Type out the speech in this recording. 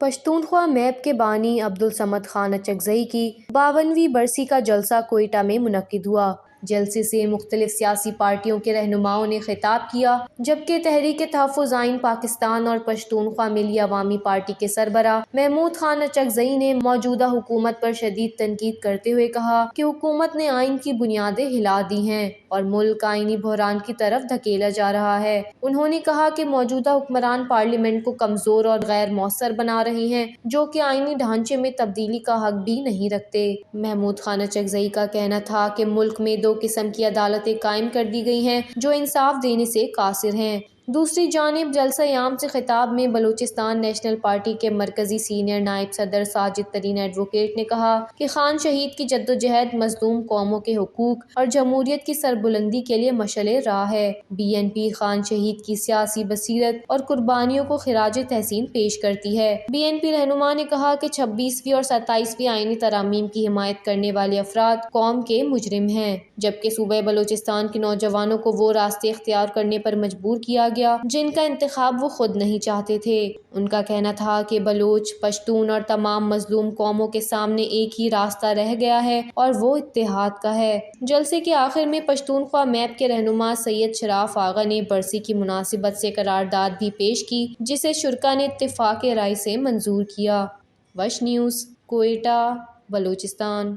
Pashtunkhwa map کے بانی عبدالصمد خان اچکزئی کی 52ویں برسی کا جلسہ کوئٹہ میں منعقد ہوا۔ جلسے سے مختلف سیاسی پارٹیوں کے رہنماؤں نے خطاب کیا، جبکہ تحریک تحفظ آئین پاکستان اور پشتونخوا ملی عوامی پارٹی کے سربراہ محمود خان اچکزئی نے موجودہ حکومت پر شدید تنقید کرتے ہوئے کہا کہ حکومت نے آئین کی بنیادیں ہلا دی ہیں اور ملک آئینی بحران کی طرف دھکیلا جا رہا ہے۔ انہوں نے کہا کہ موجودہ حکمران پارلیمنٹ کو کمزور اور غیر مؤثر بنا رہے ہیں، جو کہ آئینی ڈھانچے میں تبدیلی کا حق بھی نہیں رکھتے۔ محمود خان اچکزئی کا کہنا تھا کہ ملک میں دو قسم کی عدالتیں قائم کر دی گئی ہیں جو انصاف دینے سے قاصر ہیں۔ دوسری جانب جلسہ عام سے خطاب میں بلوچستان نیشنل پارٹی کے مرکزی سینئر نائب صدر ساجد ترین ایڈوکیٹ نے کہا کہ خان شہید کی جدوجہد مظلوم قوموں کے حقوق اور جمہوریت کی سربلندی کے لیے مشعل راہ ہے۔ BNP خان شہید کی سیاسی بصیرت اور قربانیوں کو خراج تحسین پیش کرتی ہے۔ BNP رہنما نے کہا کہ 26ویں اور 27ویں آئینی ترامیم کی حمایت کرنے والے افراد قوم کے مجرم ہیں، جبکہ صوبہ بلوچستان کے نوجوانوں کو وہ راستے اختیار کرنے پر مجبور کیا گیا جن کا انتخاب وہ خود نہیں چاہتے تھے۔ ان کا کہنا تھا کہ بلوچ، پشتون اور تمام مظلوم قوموں کے سامنے ایک ہی راستہ رہ گیا ہے اور وہ اتحاد کا ہے۔ جلسے کے آخر میں پشتونخوا میپ کے رہنما سید شراف آغا نے برسی کی مناسبت سے قرارداد بھی پیش کی، جسے شرکا نے اتفاق رائے سے منظور کیا۔ وش نیوز، کوئٹہ، بلوچستان۔